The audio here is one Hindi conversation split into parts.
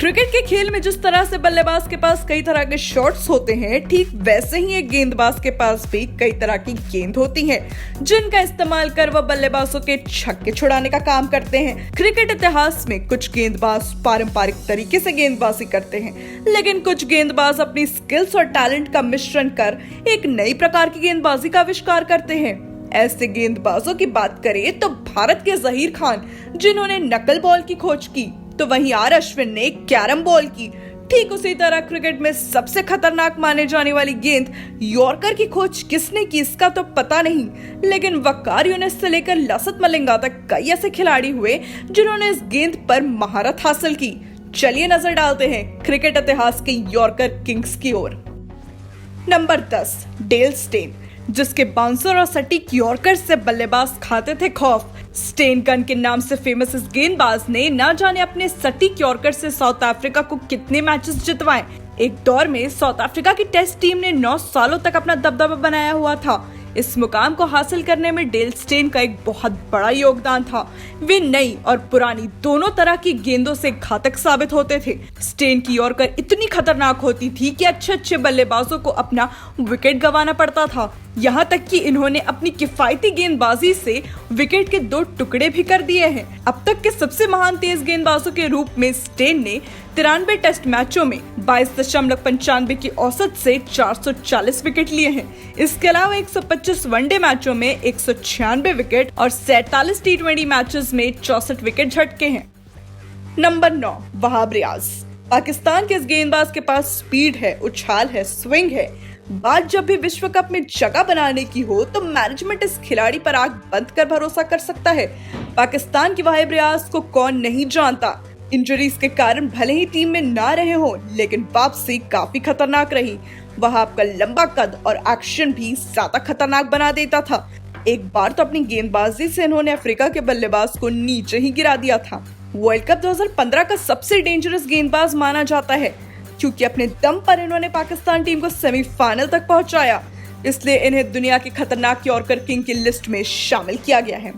क्रिकेट के खेल में जिस तरह से बल्लेबाज के पास कई तरह के शॉट्स होते हैं, ठीक वैसे ही एक गेंदबाज के पास भी कई तरह की गेंद होती हैं, जिनका इस्तेमाल कर वह बल्लेबाजों के छक्के छुड़ाने का काम करते हैं। क्रिकेट इतिहास में कुछ गेंदबाज पारंपरिक तरीके से गेंदबाजी करते हैं, लेकिन कुछ गेंदबाज अपनी स्किल्स और टैलेंट का मिश्रण कर एक नई प्रकार की गेंदबाजी का आविष्कार करते हैं। ऐसे गेंदबाजों की बात करें तो भारत के जहीर खान, जिन्होंने नकल बॉल की खोज की, तो वहीं आर अश्विन ने कैरम बॉल की। ठीक उसी तरह क्रिकेट में सबसे खतरनाक माने जाने वाली गेंद यॉर्कर की खोज किसने की इसका तो पता नहीं, लेकिन वकार यूनिस से लेकर लसित मलिंगा तक कई ऐसे खिलाड़ी हुए जिन्होंने इस गेंद पर महारत हासिल की। चलिए नजर डालते हैं क्रिकेट इतिहास के यॉर्कर किंग्स की ओर। नंबर 10, डेल स्टेन, जिसके बाउंसर और सटीक यॉर्कर से बल्लेबाज खाते थे खौफ। स्टेन गन के नाम से फेमस इस गेंदबाज ने न जाने अपने सटीक यॉर्कर से साउथ अफ्रीका को कितने मैचेस जितवाए। एक दौर में साउथ अफ्रीका की टेस्ट टीम ने 9 सालों तक अपना दबदबा बनाया हुआ था। इस मुकाम को हासिल करने में डेल स्टेन का एक बहुत बड़ा योगदान था। वे नई और पुरानी दोनों तरह की गेंदों से घातक साबित होते थे। स्टेन की यॉर्कर इतनी खतरनाक होती थी कि अच्छे बल्लेबाजों को अपना विकेट गंवाना पड़ता था। यहाँ तक कि इन्होंने अपनी किफायती गेंदबाजी से विकेट के 2 टुकड़े भी कर दिए हैं। अब तक के सबसे महान तेज गेंदबाजों के रूप में स्टेन ने 93 टेस्ट मैचों में 22.95 की औसत से 440 विकेट लिए हैं। इसके अलावा 125 वनडे मैचों में 196 विकेट और 47 टी20 मैचेस में 64 विकेट झटके हैं। नंबर 9, वहाब रियाज। पाकिस्तान के इस गेंदबाज के पास स्पीड है, उछाल है, स्विंग है। बात जब भी विश्व कप में जगह बनाने की हो तो मैनेजमेंट इस खिलाड़ी पर आंख बंद कर भरोसा कर सकता है। पाकिस्तान की वहाब रियाज को कौन नहीं जानता। इंजरीज के कारण भले ही टीम में ना रहे हो, लेकिन वापसी काफी खतरनाक रही। वहाब का लंबा कद और एक्शन भी ज्यादा खतरनाक बना देता था। एक बार तो अपनी गेंदबाजी से इन्होंने अफ्रीका के बल्लेबाज को नीचे ही गिरा दिया था। वर्ल्ड कप 2015 का सबसे डेंजरस गेंदबाज माना जाता है, क्योंकि अपने दम पर इन्होंने पाकिस्तान टीम को सेमीफाइनल तक पहुंचाया। इसलिए इन्हें दुनिया के खतरनाक यॉर्कर किंग की लिस्ट में शामिल किया गया है।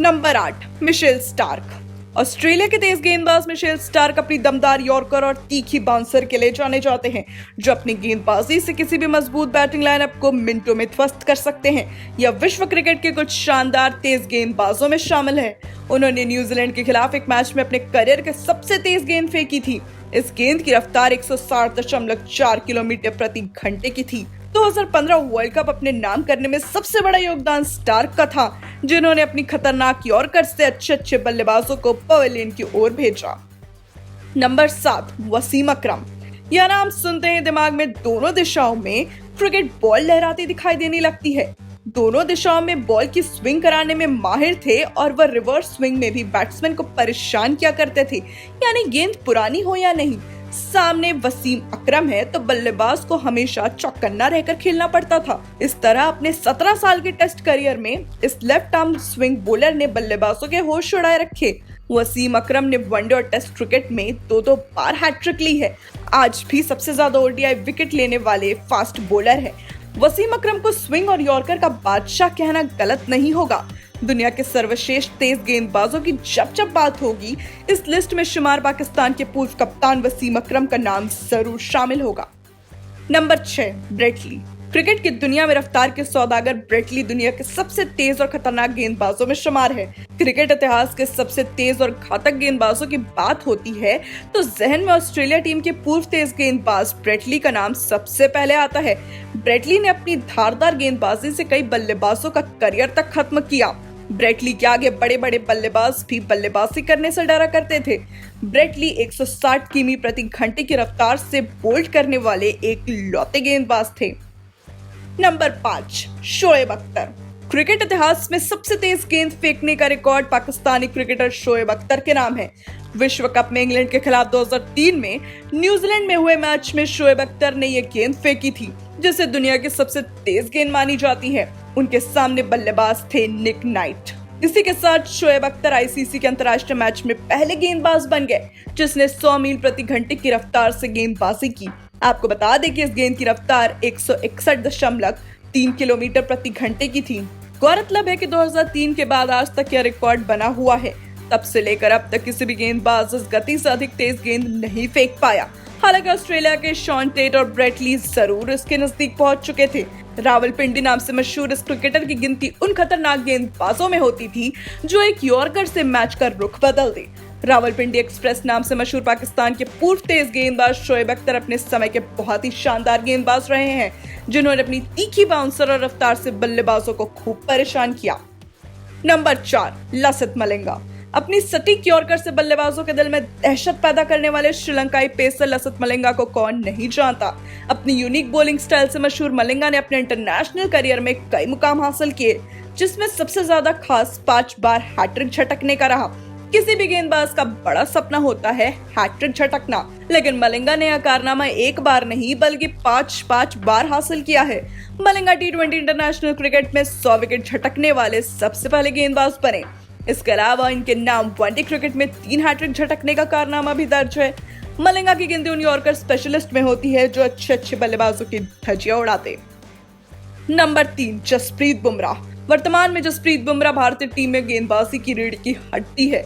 Number 8, Mitchell Starc. ऑस्ट्रेलिया के तेज गेंदबाज मिशेल स्टार्क अपनी दमदार यॉर्कर और तीखी बाउंसर के लिए जाने जाते हैं, जो अपनी गेंदबाजी से किसी भी मजबूत बैटिंग लाइनअप को मिनटों में ध्वस्त कर सकते हैं। यह विश्व क्रिकेट के कुछ शानदार तेज गेंदबाजों में शामिल है। उन्होंने न्यूजीलैंड के खिलाफ एक मैच में अपने करियर के सबसे तेज गेंद फेंकी थी। इस गेंद की रफ्तार 160.4 किलोमीटर प्रति घंटे की थी। 2015 वर्ल्ड कप अपने नाम करने में सबसे बड़ा योगदान स्टार्क का था, जिन्होंने अपनी खतरनाक यॉर्कर से अच्छे बल्लेबाजों को पवेलियन की ओर भेजा। नंबर 7, वसीम अकरम। यह नाम सुनते ही दिमाग में दोनों दिशाओं में क्रिकेट बॉल लहराती दिखाई देने लगती है। दोनों दिशाओं में बॉल की स्विंग कराने में माहिर थे और वह रिवर्स स्विंग में भी बैट्समैन को परेशान किया करते थे, यानी गेंद पुरानी हो या नहीं। सामने वसीम अकरम है तो बल्लेबाज को हमेशा चौकन्ना रहकर खेलना पड़ता था। इस तरह अपने 17 साल के टेस्ट करियर में इस लेफ्ट आर्म स्विंग बॉलर ने बल्लेबाजों के होश उड़ाए रखे। वसीम अकरम ने वनडे और टेस्ट क्रिकेट में 2 बार हैट्रिक ली है। आज भी सबसे ज्यादा ओडीआई विकेट लेने वाले फास्ट बॉलर है। वसीम अकरम को स्विंग और यॉर्कर का बादशाह कहना गलत नहीं होगा। दुनिया के सर्वश्रेष्ठ तेज गेंदबाजों की जब बात होगी, इस लिस्ट में शुमार पाकिस्तान के पूर्व कप्तान वसीम अकरम का नाम जरूर शामिल होगा। Number 6, Brett Lee. क्रिकेट की दुनिया में रफ्तार के सौदागर ब्रेट ली दुनिया के सबसे तेज और खतरनाक गेंदबाजों में शुमार है। क्रिकेट इतिहास के सबसे तेज और घातक गेंदबाजों की बात होती है तो जहन में ऑस्ट्रेलिया टीम के पूर्व तेज गेंदबाज ब्रेट ली का नाम सबसे पहले आता है। ब्रेट ली ने अपनी धारदार गेंदबाजी से कई बल्लेबाजों का करियर तक खत्म किया। ब्रेट ली के आगे बड़े बल्लेबाज भी बल्लेबाजी करने से डरा करते थे। ब्रेट ली 160 किमी प्रति घंटे की रफ्तार से बोल्ड करने वाले एक लौते गेंदबाज थे। नंबर 5, शोएब अख्तर। क्रिकेट इतिहास में सबसे तेज गेंद फेंकने का रिकॉर्ड पाकिस्तानी क्रिकेटर शोएब अख्तर के नाम है। विश्व कप में इंग्लैंड के खिलाफ 2003 में न्यूजीलैंड में हुए मैच में शोएब अख्तर ने यह गेंद फेंकी थी, जिसे दुनिया की सबसे तेज गेंद मानी जाती है। उनके सामने बल्लेबाज थे निक नाइट। इसी के साथ शोएब अख्तर आईसीसी के अंतर्राष्ट्रीय मैच में पहले गेंदबाज बन गए जिसने 100 मील प्रति घंटे की रफ्तार से गेंदबाजी की। आपको बता दें कि इस गेंद की रफ्तार 161.3 किलोमीटर प्रति घंटे की थी। गौरतलब है कि 2003 के बाद आज तक यह रिकॉर्ड बना हुआ है। तब से लेकर अब तक किसी भी गेंदबाज इस गति से अधिक तेज गेंद नहीं फेंक पाया। हालांकि ऑस्ट्रेलिया के शॉन टेट और ब्रेट ली जरूर इसके नजदीक पहुंच चुके थे। रावलपिंडी नाम से मशहूर इस क्रिकेटर की गिनती उन खतरनाक गेंदबाजों में होती थी जो एक यॉर्कर से मैच का रुख बदल दे। रावलपिंडी एक्सप्रेस नाम से मशहूर पाकिस्तान के पूर्व तेज गेंदबाज शोएब अख्तर अपने समय के बहुत ही शानदार गेंदबाज रहे हैं, जिन्होंने अपनी तीखी बाउंसर और रफ्तार से बल्लेबाजों को खूब परेशान किया। नंबर 4, लसिथ मलिंगा। अपनी सटीक यॉर्कर से बल्लेबाजों के दिल में दहशत पैदा करने वाले श्रीलंकाई पेसर लसिथ मलिंगा को कौन नहीं जानता। अपनी यूनिक बॉलिंग स्टाइल से मशहूर मलिंगा ने अपने इंटरनेशनल करियर में कई मुकाम हासिल किए, जिसमें सबसे ज्यादा खास 5 बार हैट्रिक झटकने का रहा। किसी भी गेंदबाज का बड़ा सपना होता है हैट्रिक झटकना, लेकिन मलिंगा ने यह कारनामा एक बार नहीं बल्कि 5 बार हासिल किया है। मलिंगा T20 इंटरनेशनल क्रिकेट में 100 विकेट झटकने वाले सबसे पहले गेंदबाज बने। इसके अलावा इनके नाम वनडे क्रिकेट में 3 हैट्रिक झटकने का कारनामा भी दर्ज है। मलिंगा की गिनती उन यॉर्कर स्पेशलिस्ट में होती है जो अच्छे बल्लेबाजों की धज्जियां उड़ाते। नंबर 3, जसप्रीत बुमराह। वर्तमान में जसप्रीत बुमराह भारतीय टीम में गेंदबाजी की रीढ़ की हड्डी है।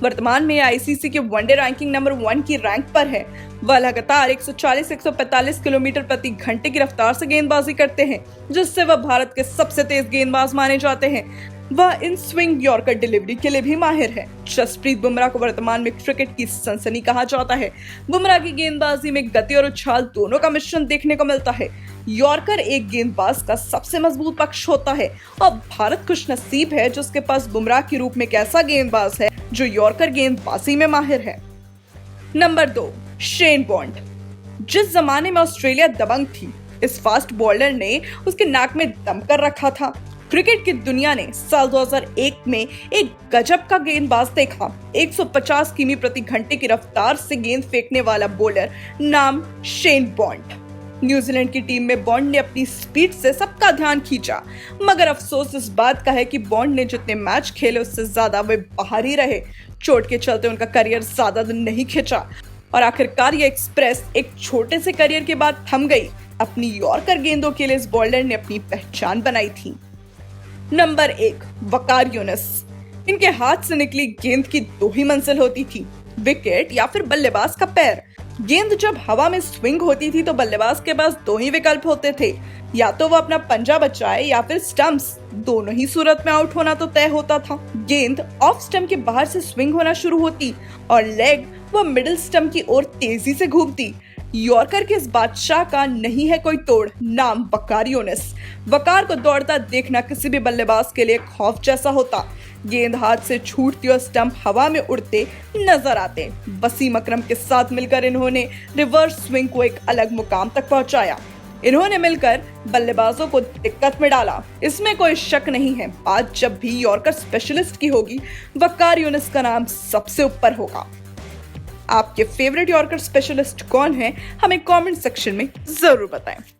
वर्तमान में आईसीसी के वनडे रैंकिंग नंबर 1 की रैंक पर है। वह लगातार 140-145 किलोमीटर प्रति घंटे की रफ्तार से गेंदबाजी करते हैं, जिससे वह भारत के सबसे तेज गेंदबाज माने जाते हैं। वह इन स्विंग यॉर्कर डिलीवरी के लिए भी माहिर है। जसप्रीत बुमराह को वर्तमान में क्रिकेट की सनसनी कहा जाता है। बुमराह की गेंदबाजी में गति और उछाल दोनों का मिश्रण देखने को मिलता है। यॉर्कर एक गेंदबाज का सबसे मजबूत पक्ष होता है और भारत खुशनसीब है जिसके पास बुमराह के रूप में एक ऐसा गेंदबाज है जो यॉर्कर गेंदबाजी में माहिर है। Number 2, Shane bond. जिस जमाने में ऑस्ट्रेलिया दबंग थी, इस फास्ट बॉलर ने उसके नाक में दम कर रखा था। क्रिकेट की दुनिया ने साल 2001 में एक गजब का गेंदबाज देखा। 150 किमी प्रति घंटे की रफ्तार से गेंद फेंकने वाला बॉलर, नाम शेन बॉन्ड। न्यूजीलैंड की टीम में बॉन्ड ने अपनी स्पीड से सबका ध्यान खींचा, मगर अफसोस इस बात का है कि बॉन्ड ने जितने मैच खेले उससे ज्यादा वे बाहर ही रहे। चोट के चलते उनका करियर ज्यादा दिन नहीं खिंचा और आखिरकार ये एक्सप्रेस एक छोटे से करियर के बाद थम गई। अपनी यॉर्कर गेंदों के लिए इस बॉलर ने अपनी पहचान बनाई थी। नंबर 1, वकार यूनिस। इनके हाथ से निकली गेंद की 2 ही मंजिल होती थी, विकेट या फिर बल्लेबाज का पैर। गेंद जब हवा में स्विंग होती थी तो बल्लेबाज के पास 2 ही विकल्प होते थे, या तो वो अपना पंजा बचाए या फिर स्टंप्स। दोनों ही सूरत में आउट होना तो तय होता था। गेंद ऑफ स्टंप के बाहर से स्विंग होना शुरू होती और लेग व मिडिल स्टंप की ओर तेजी से घूमती। यॉर्कर के इस बादशाह का नहीं है कोई तोड़, नाम वकार यूनिस। वकार को दौड़ता देखना किसी भी बल्लेबाज के लिए खौफ जैसा होता। गेंद हाथ से छूटती और स्टंप हवा में उड़ते नजर आते। वसीम अकरम के साथ मिलकर इन्होंने रिवर्स स्विंग को एक अलग मुकाम तक पहुंचाया। इन्होंने मिलकर बल्लेबाजों को दिक्कत में डाला, इसमें कोई शक नहीं है। आज जब भी यॉर्कर स्पेशलिस्ट की होगी, वकार यूनिस का नाम सबसे ऊपर होगा। आपके फेवरेट यॉर्कर स्पेशलिस्ट कौन है, हमें कमेंट सेक्शन में जरूर बताएं।